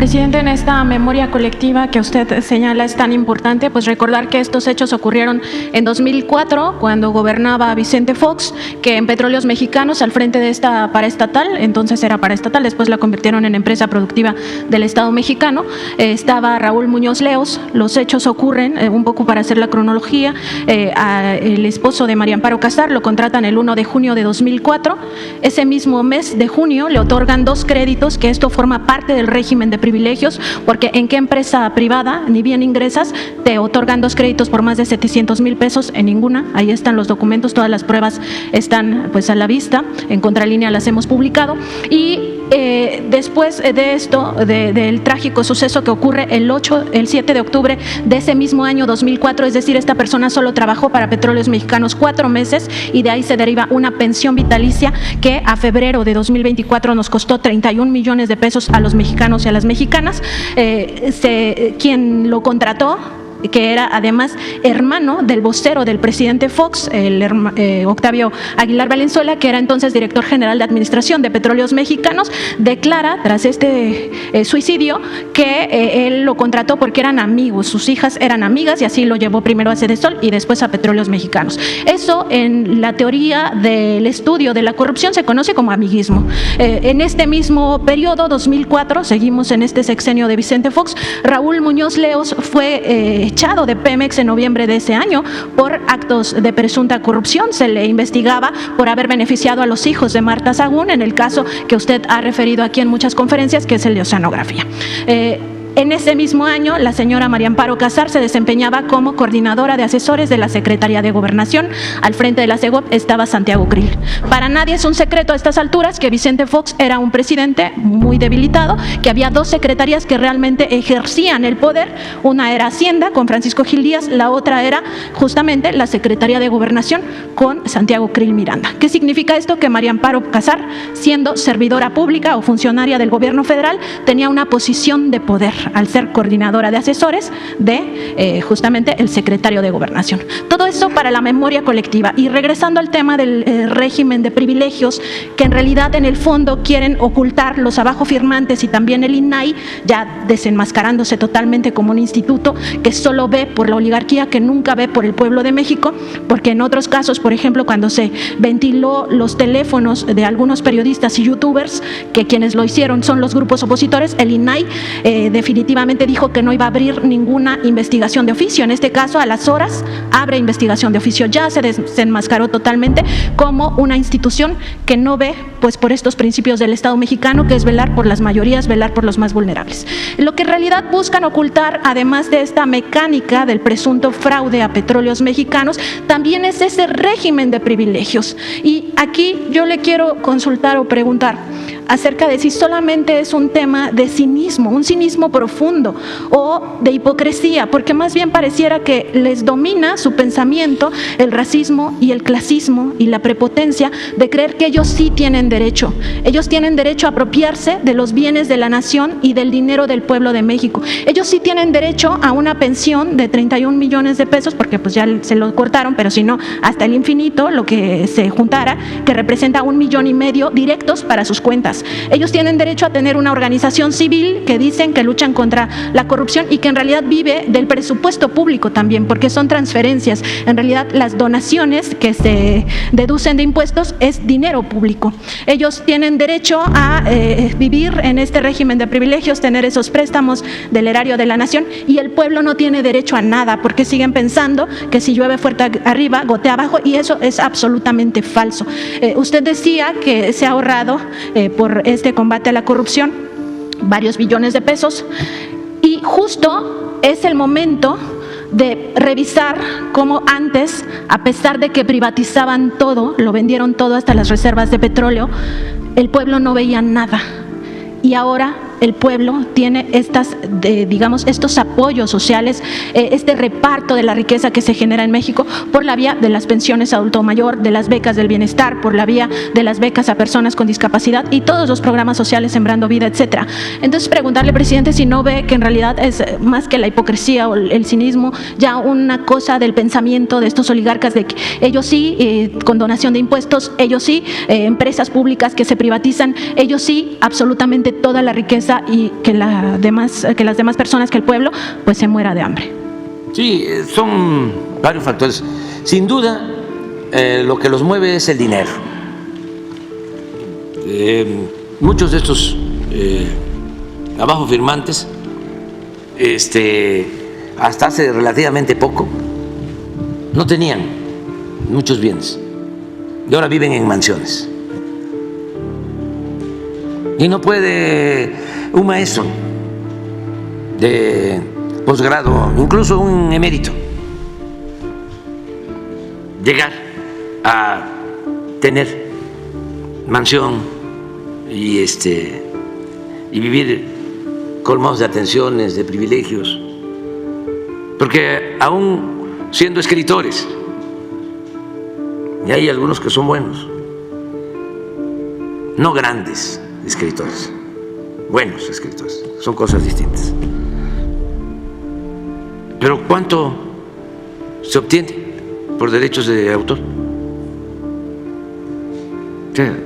presidente, en esta memoria colectiva que usted señala es tan importante, pues recordar que estos hechos ocurrieron en 2004, cuando gobernaba Vicente Fox, que en Petróleos Mexicanos, al frente de esta paraestatal, entonces era paraestatal, después la convirtieron en empresa productiva del Estado mexicano, estaba Raúl Muñoz Leos. Los hechos ocurren, un poco para hacer la cronología, el esposo de María Amparo Casar lo contratan el 1 de junio de 2004, ese mismo mes de junio le otorgan 2 créditos, que esto forma parte del régimen de privilegios, porque en qué empresa privada, ni bien ingresas, te otorgan 2 créditos por más de 700,000 pesos, en ninguna. Ahí están los documentos, todas las pruebas están pues a la vista, en Contralínea las hemos publicado. Y después de esto, del trágico suceso que ocurre el 7 de octubre de ese mismo año 2004, es decir, esta persona solo trabajó para Petróleos Mexicanos 4 meses y de ahí se deriva una pensión vitalicia que a febrero de 2024 nos costó 31 millones de pesos a los mexicanos y a las mexicanas. Quien lo contrató, que era además hermano del vocero del presidente Fox, Octavio Aguilar Valenzuela, que era entonces director general de administración de Petróleos Mexicanos, declara tras este suicidio que él lo contrató porque eran amigos, sus hijas eran amigas, y así lo llevó primero a Sedesol y después a Petróleos Mexicanos. Eso en la teoría del estudio de la corrupción se conoce como amiguismo. En este mismo periodo, 2004, seguimos en este sexenio de Vicente Fox, Raúl Muñoz Leos fue echado de Pemex en noviembre de ese año por actos de presunta corrupción. Se le investigaba por haber beneficiado a los hijos de Marta Sagún, en el caso que usted ha referido aquí en muchas conferencias, que es el de oceanografía. En ese mismo año, la señora María Amparo Casar se desempeñaba como coordinadora de asesores de la Secretaría de Gobernación. Al frente de la SEGOP estaba Santiago Krill. Para nadie es un secreto a estas alturas que Vicente Fox era un presidente muy debilitado, que había 2 secretarías que realmente ejercían el poder. Una era Hacienda con Francisco Gil Díaz, la otra era justamente la Secretaría de Gobernación con Santiago Krill Miranda. ¿Qué significa esto? Que María Amparo Casar, siendo servidora pública o funcionaria del gobierno federal, tenía una posición de poder al ser coordinadora de asesores de justamente el secretario de Gobernación. Todo eso para la memoria colectiva. Y regresando al tema del régimen de privilegios, que en realidad en el fondo quieren ocultar los abajo firmantes y también el INAI, ya desenmascarándose totalmente como un instituto que solo ve por la oligarquía, que nunca ve por el pueblo de México, porque en otros casos, por ejemplo, cuando se ventiló los teléfonos de algunos periodistas y youtubers, que quienes lo hicieron son los grupos opositores, el INAI definitivamente dijo que no iba a abrir ninguna investigación de oficio. En este caso, a las horas, abre investigación de oficio. Ya se desenmascaró totalmente como una institución que no ve pues por estos principios del Estado mexicano, que es velar por las mayorías, velar por los más vulnerables. Lo que en realidad buscan ocultar, además de esta mecánica del presunto fraude a Petróleos Mexicanos, también es ese régimen de privilegios. Y aquí yo le quiero consultar o preguntar acerca de si solamente es un tema de cinismo, un cinismo profundo, o de hipocresía, porque más bien pareciera que les domina su pensamiento el racismo y el clasismo y la prepotencia de creer que ellos sí tienen derecho. Ellos tienen derecho a apropiarse de los bienes de la nación y del dinero del pueblo de México. Ellos sí tienen derecho a una pensión de 31 millones de pesos, porque pues ya se lo cortaron, pero si no, hasta el infinito, lo que se juntara, que representa 1,5 millones directos para sus cuentas. Ellos tienen derecho a tener una organización civil que dicen que luchan contra la corrupción y que en realidad vive del presupuesto público también, porque son transferencias. En realidad las donaciones que se deducen de impuestos es dinero público. Ellos tienen derecho a vivir en este régimen de privilegios, tener esos préstamos del erario de la nación, y el pueblo no tiene derecho a nada, porque siguen pensando que si llueve fuerte arriba, gotea abajo, y eso es absolutamente falso. Usted decía que se ha ahorrado por este combate a la corrupción varios billones de pesos, y justo es el momento de revisar cómo antes, a pesar de que privatizaban todo, lo vendieron todo hasta las reservas de petróleo, el pueblo no veía nada. Y ahora el pueblo tiene estos apoyos sociales, este reparto de la riqueza que se genera en México por la vía de las pensiones a adulto mayor, de las becas del bienestar, por la vía de las becas a personas con discapacidad y todos los programas sociales Sembrando Vida, etcétera. Entonces, preguntarle, presidente, si no ve que en realidad es más que la hipocresía o el cinismo, ya una cosa del pensamiento de estos oligarcas, de que ellos sí, con donación de impuestos, ellos sí, empresas públicas que se privatizan, ellos sí, absolutamente toda la riqueza pobreza y que las demás personas, que el pueblo, pues se muera de hambre? Sí, son varios factores. Sin duda, lo que los mueve es el dinero. Muchos de estos abajo firmantes, hasta hace relativamente poco, no tenían muchos bienes y ahora viven en mansiones. Y no puede un maestro de posgrado, incluso un emérito, llegar a tener mansión y vivir colmados de atenciones, de privilegios, porque aún siendo escritores, y hay algunos que son buenos, no grandes escritores, buenos escritores, son cosas distintas. Pero ¿cuánto se obtiene por derechos de autor? O sea,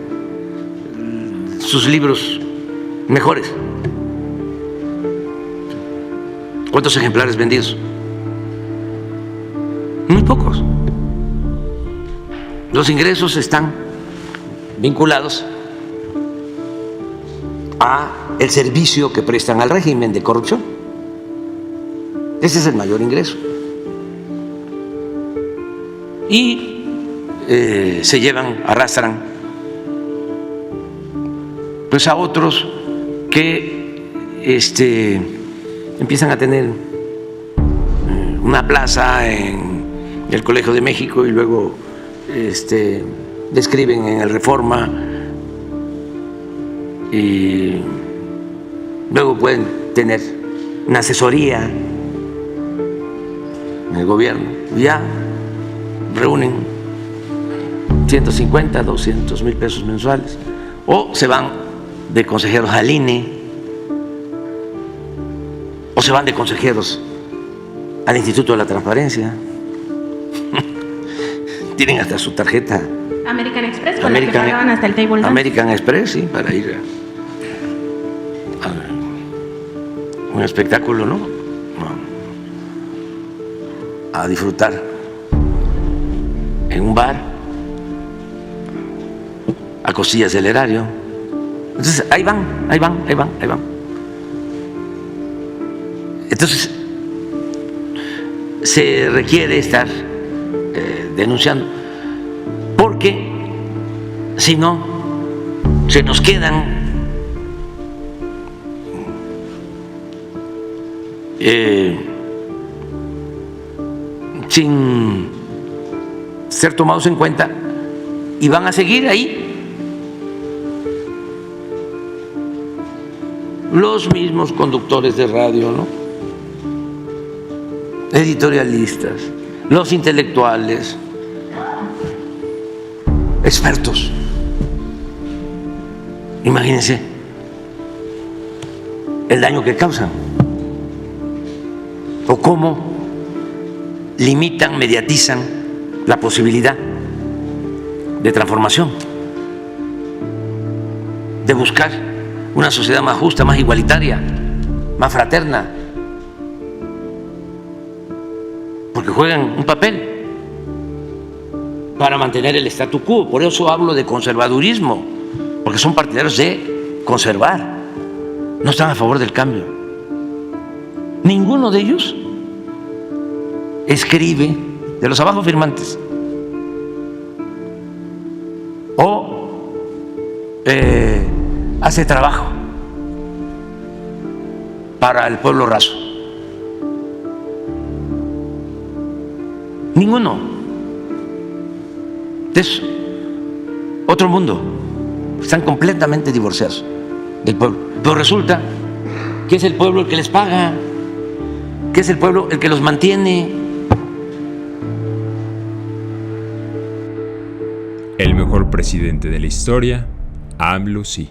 sus libros mejores, ¿cuántos ejemplares vendidos? Muy pocos. Los ingresos están vinculados a el servicio que prestan al régimen de corrupción. Ese es el mayor ingreso. Y se llevan, arrastran pues a otros que empiezan a tener una plaza en el Colegio de México y luego describen en el Reforma y luego pueden tener una asesoría en el gobierno. Ya reúnen 150, 200 mil pesos mensuales o se van de consejeros al INE o se van de consejeros al Instituto de la Transparencia. Tienen hasta su tarjeta American Express, con la que pagaban hasta el table dance. American Express, sí, para ir a un espectáculo, ¿no? A disfrutar en un bar a costillas del erario. Entonces ahí van. Entonces se requiere estar denunciando, porque si no se nos quedan sin ser tomados en cuenta y van a seguir ahí los mismos conductores de radio, ¿no? Editorialistas, los intelectuales, expertos. Imagínense el daño que causan o cómo limitan, mediatizan la posibilidad de transformación, de buscar una sociedad más justa, más igualitaria, más fraterna, porque juegan un papel para mantener el statu quo. Por eso hablo de conservadurismo, porque son partidarios de conservar, no están a favor del cambio. Ninguno de ellos escribe, de los abajo firmantes, o hace trabajo para el pueblo raso. Ninguno. Es otro mundo. Están completamente divorciados del pueblo. Pero resulta que es el pueblo el que les paga, que es el pueblo el que los mantiene. El mejor presidente de la historia, AMLO sí.